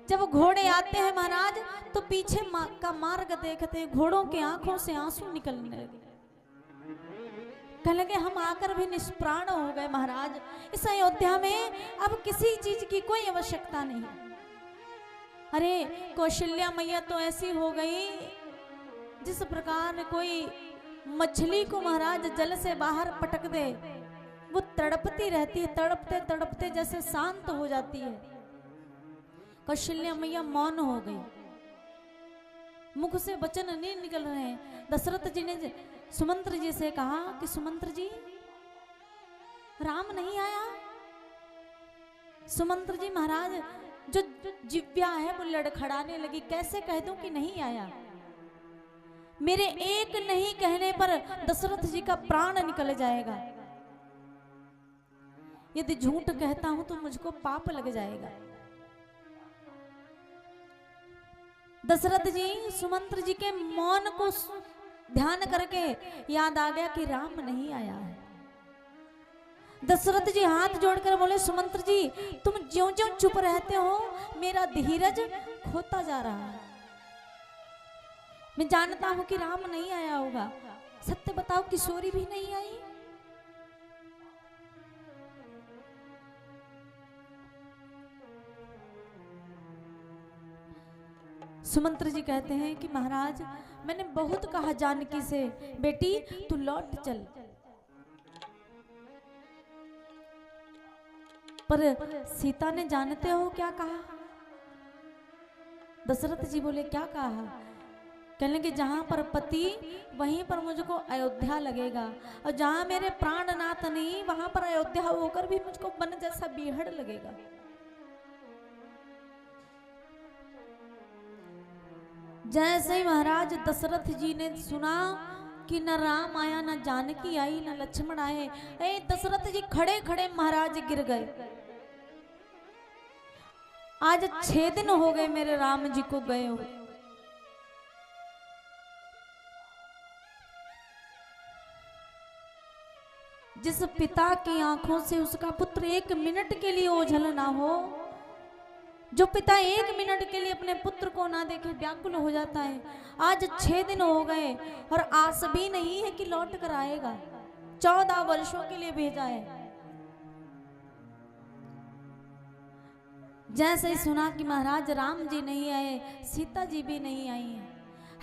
जब घोड़े आते हैं महाराज तो पीछे का मार्ग देखते हैं, घोड़ों की आंखों से आंसू निकलने लगे। कहने लगे हम आकर भी निष्प्राण हो गए महाराज, इस अयोध्या में अब किसी चीज की कोई आवश्यकता नहीं। अरे कौशल्या मैया तो ऐसी हो गई जिस प्रकार कोई मछली को महाराज जल से बाहर पटक दे, वो तड़पती रहती है, तड़पते तड़पते जैसे शांत हो जाती है। कौशल्या मैया मौन हो गई, मुख से वचन नहीं निकल रहे हैं। दशरथ जी ने सुमंत्र जी से कहा कि सुमंत्र जी राम नहीं आया। सुमंत्र जी महाराज जो जिव्या है वो लड़खड़ाने लगी, कैसे कह दूं कि नहीं आया। मेरे एक नहीं कहने पर दशरथ जी का प्राण निकल जाएगा, यदि झूठ कहता हूं तो मुझको पाप लग जाएगा। दशरथ जी सुमंत्र जी के मौन को ध्यान करके याद आ गया कि राम नहीं आया है। दशरथ जी हाथ जोड़कर बोले सुमंत्र जी तुम ज्यों ज्यों चुप रहते हो मेरा धीरज खोता जा रहा है। मैं जानता हूं कि राम नहीं आया होगा, सत्य बताओ किशोरी भी नहीं आई। सुमंत्र जी कहते हैं कि महाराज मैंने बहुत कहा जानकी से, बेटी तू लौट चल, पर सीता ने जानते हो क्या कहा। दशरथ जी बोले क्या कहा। कहने लगे जहां पर पति वहीं पर मुझको अयोध्या लगेगा, और जहां मेरे प्राणनाथ नहीं वहां पर अयोध्या होकर भी मुझको वन जैसा बीहड़ लगेगा। जैसे ही महाराज दशरथ जी ने सुना कि न राम आया, न जानकी आई, न लक्ष्मण आए, दशरथ जी खड़े खड़े महाराज गिर गए। आज 6 दिन हो गए मेरे राम जी को गए हुए। जिस पिता की आंखों से उसका पुत्र 1 मिनट के लिए ओझल ना हो, जो पिता 1 मिनट के लिए अपने पुत्र को ना देखे व्याकुल हो जाता है, आज 6 दिन हो गए और आस भी नहीं है कि लौट कर आएगा। 14 वर्षों के लिए भेजा है। जैसे ही सुना कि महाराज राम जी नहीं आए, सीता जी भी नहीं आई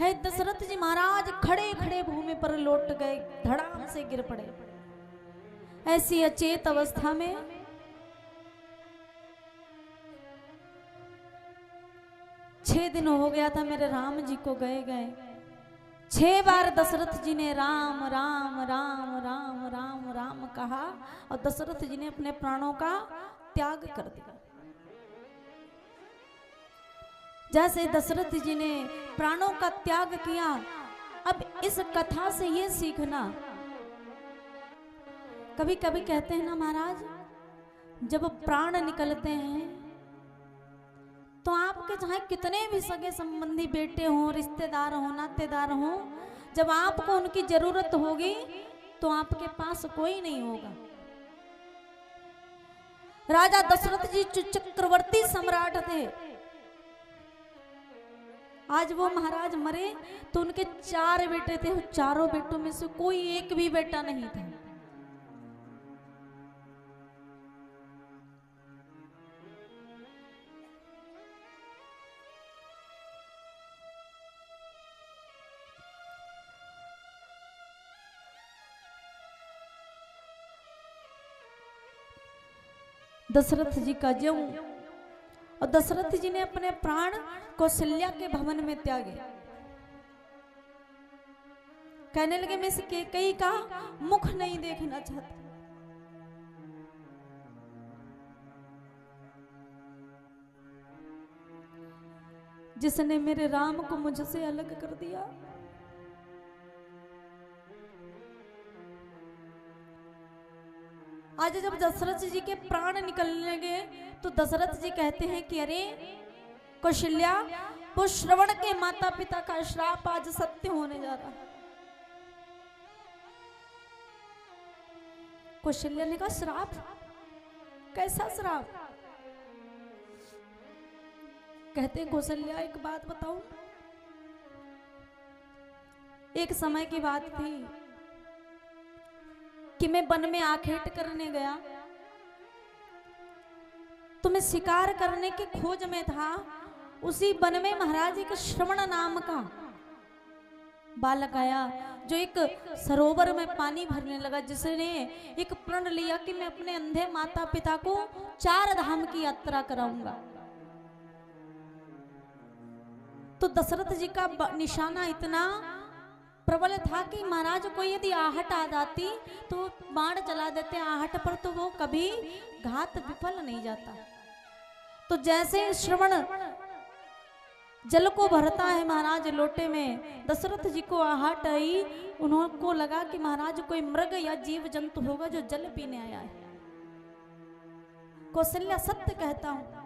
है, दशरथ जी महाराज खड़े खड़े भूमि पर लौट गए, धड़ाम से गिर पड़े। ऐसी अचेत अवस्था में छह दिन हो गया था मेरे राम जी को गए गए। 6 बार दशरथ जी ने राम राम राम राम राम राम कहा और दशरथ जी ने अपने प्राणों का त्याग कर दिया। जैसे दशरथ जी ने प्राणों का त्याग किया, अब इस कथा से ये सीखना, कभी कभी कहते हैं ना महाराज, जब प्राण निकलते हैं तो आपके चाहे कितने भी सगे संबंधी बेटे हों, रिश्तेदार हों, नातेदार हों, जब आपको उनकी जरूरत होगी तो आपके पास कोई नहीं होगा। राजा दशरथ जी चक्रवर्ती सम्राट थे, आज वो महाराज मरे तो उनके 4 बेटे थे, चारों बेटों में से कोई एक भी बेटा नहीं था। दशरथ जी का ज्यों, और दशरथ जी ने अपने प्राण कौशल्या के भवन में त्यागे। कहने लगे मैं इस कैकेयी का मुख नहीं देखना चाहता। जिसने मेरे राम को मुझसे अलग कर दिया, आज जब दशरथ जी के प्राण निकलने लगे तो दशरथ जी कहते हैं कि अरे कौशल्या, वो श्रवण के माता पिता का श्राप आज सत्य होने जा रहा है। कौशल्या ने कहा श्राप? कैसा श्राप? कहते कौशल्या एक बात बताऊं, एक समय की बात थी कि मैं वन में आखेट करने गया, तो मैं शिकार करने की खोज में था। उसी वन में महाराज एक श्रवण नाम का बालक आया जो एक सरोवर में पानी भरने लगा, जिसने एक प्रण लिया कि मैं अपने अंधे माता पिता को 4 धाम की यात्रा कराऊंगा। तो दशरथ जी का निशाना इतना प्रबल था कि महाराज को यदि आहट आ जाती तो बाण चला देते आहट पर, तो वो कभी घात विफल नहीं जाता। तो जैसे श्रवण जल को भरता है महाराज लोटे में, दशरथ जी को आहट आई, उनको लगा कि महाराज कोई मृग या जीव जंतु होगा जो जल पीने आया है। कौशल्या सत्य कहता हूं,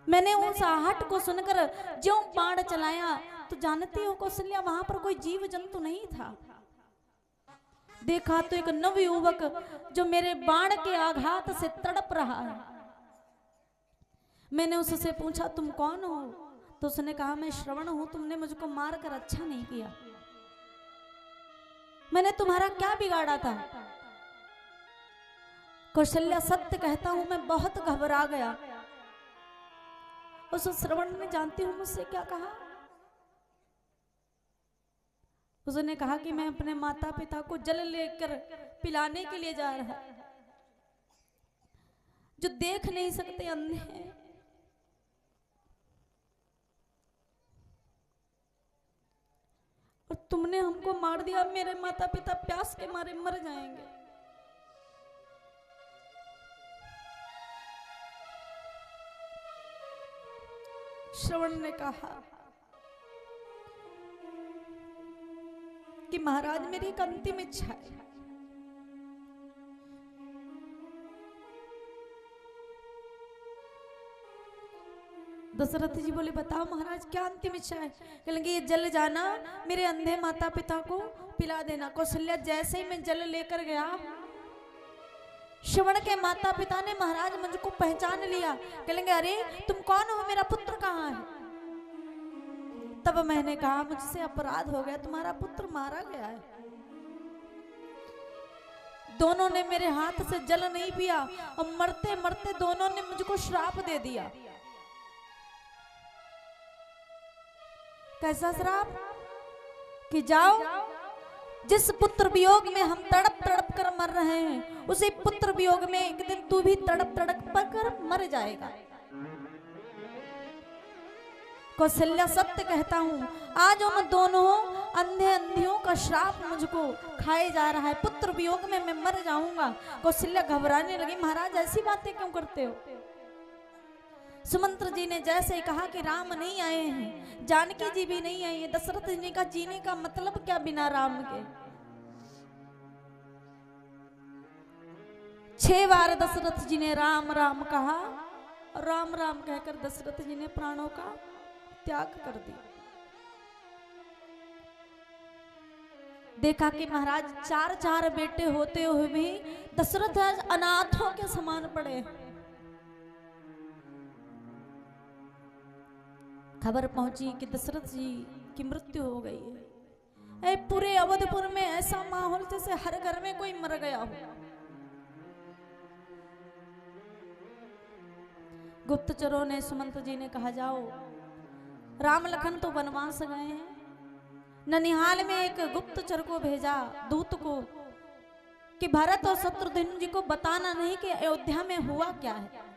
मैंने उस आहट को सुनकर ज्यों बाण चलाया, तो जानती हो कौशल्या वहां पर कोई जीव जंतु नहीं था। देखा तो एक नव युवक जो मेरे बाण के आघात से तड़प रहा है। मैंने उससे पूछा तुम कौन हो, तो उसने कहा मैं श्रवण हूं, तुमने मुझको मारकर अच्छा नहीं किया, मैंने तुम्हारा क्या बिगाड़ा था। कौशल्या सत्य कहता हूं मैं बहुत घबरा गया। उस श्रवण ने जानती हूं मुझसे क्या कहा, उसने कहा कि मैं अपने माता पिता को जल लेकर पिलाने के लिए जा रहा, जो देख नहीं सकते अंधे हैं, और तुमने हमको मार दिया, मेरे माता पिता प्यास के मारे मर जाएंगे। श्रवण ने कहा कि महाराज मेरी एक अंतिम इच्छा है। दशरथ जी बोले बताओ महाराज क्या अंतिम इच्छा है। कहेंगे ये जल जाना, मेरे अंधे माता पिता को पिला देना। कौशल्या जैसे ही मैं जल लेकर गया, श्रवण के माता पिता ने महाराज मुझको पहचान लिया। कहेंगे अरे तुम कौन हो, मेरा पुत्र कहाँ है। तब मैंने कहा मुझसे अपराध हो गया, तुम्हारा पुत्र मारा गया है। दोनों ने मेरे हाथ से जल नहीं पिया और मरते मरते दोनों ने मुझको श्राप दे दिया। कैसा श्राप कि जाओ, जिस पुत्र वियोग में हम तड़प तड़प कर मर रहे हैं, उसी पुत्र वियोग में एक दिन तू भी तड़प तड़प कर मर जाएगा। कौशल्या सत्य कहता हूं, आज उन दोनों अंधे अंधियों का श्राप मुझको खाए जा रहा है, पुत्र वियोग में मैं मर जाऊंगा। कौशल्या घबराने लगी, महाराज ऐसी बातें क्यों करते हो। सुमंत्र जी ने जैसे ही कहा कि राम नहीं आए हैं, जानकी जी भी नहीं आई है, दशरथ जी ने कहा जीने का मतलब क्या बिना राम के। 6 बार दशरथ जी ने राम राम कहा, और राम राम कहकर दशरथ जी ने प्राणों का त्याग कर दिया। देखा कि महाराज 4 बेटे होते हुए भी दशरथ अनाथों के समान पड़े। खबर पहुंची कि दशरथ जी की मृत्यु हो गई है। पूरे अवधपुर में ऐसा माहौल जैसे हर घर में कोई मर गया हो। गुप्तचरों ने सुमंत जी ने कहा जाओ, राम लखन तो वनवास गए हैं। ननिहाल में एक गुप्तचर को भेजा, दूत को, कि भरत और शत्रुघ्न जी को बताना नहीं कि अयोध्या में हुआ क्या है,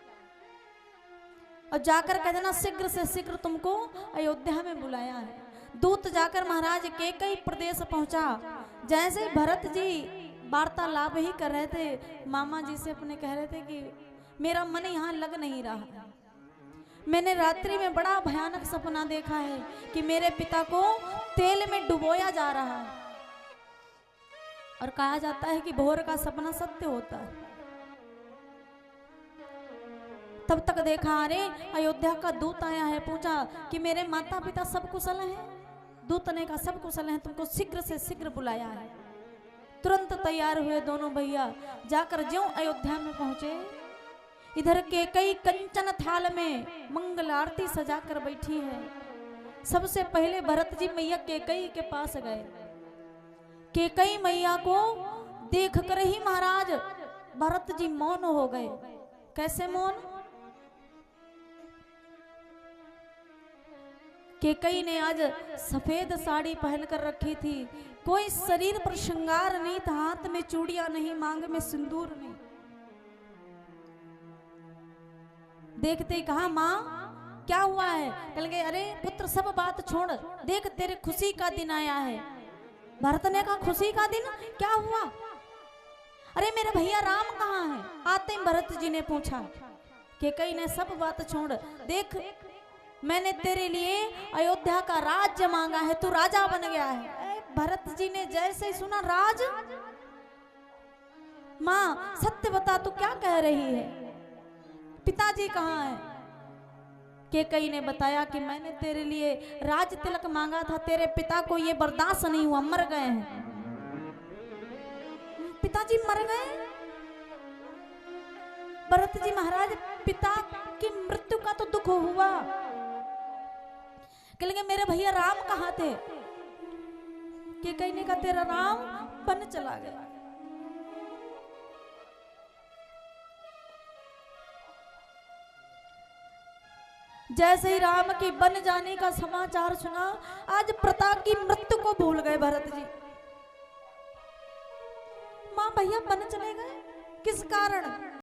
और जाकर कह देना शीघ्र से शीघ्र तुमको अयोध्या में बुलाया है। दूत जाकर महाराज के कई प्रदेश पहुंचा। जैसे ही भरत जी वार्तालाप ही कर रहे थे, मामा जी से अपने कह रहे थे कि मेरा मन यहाँ लग नहीं रहा, मैंने रात्रि में बड़ा भयानक सपना देखा है कि मेरे पिता को तेल में डुबोया जा रहा है, और कहा जाता है कि भोर का सपना सत्य होता है। तब तक देखा अरे अयोध्या का दूत आया है, पूछा कि मेरे माता पिता सब कुशल हैं। दूत ने कहा सब कुशल हैं, तुमको शीघ्र से शीघ्र बुलाया है। तुरंत तैयार हुए दोनों भैया, जाकर ज्यों अयोध्या में पहुंचे इधर केकई कंचन थाल में मंगल आरती सजा कर बैठी है। सबसे पहले भरत जी मैया केकई के पास गए। केकई मैया को देख कर ही महाराज भरत जी मौन हो गए। कैसे मौन? केकई ने आज सफेद साड़ी पहनकर रखी थी, कोई शरीर पर श्रृंगार नहीं था, हाथ में चूड़ियां नहीं, मांग में सिंदूर नहीं। देखते ही कहा माँ क्या हुआ है? कह गए अरे पुत्र सब बात छोड़, देख तेरे खुशी का दिन आया है। भरत ने कहा खुशी का दिन? क्या हुआ? अरे मेरे भैया राम कहाँ है? आते ही भरत जी ने पूछा। केकई ने सब बात छोड़, देख मैंने तेरे लिए अयोध्या का राज्य मांगा है, तू राजा बन गया है। भरत जी ने जैसे ही सुना राज, माँ सत्य बता तू क्या कह रही है? पिताजी कहाँ है? केकई ने बताया कि मैंने तेरे लिए राज तिलक मांगा था, तेरे पिता को ये बर्दाश्त नहीं हुआ, मर गए हैं। पिताजी मर गए? भरत जी महाराज पिता की मृत्यु का तो दुख हुआ, कहेंगे मेरे भैया राम कहाँ थे? केकई ने कहा तेरा राम वन चला गया। जैसे ही राम की बन जाने का समाचार सुना, आज प्रताप की मृत्यु को भूल गए भरत जी। मां भैया बन चले गए, किस कारण?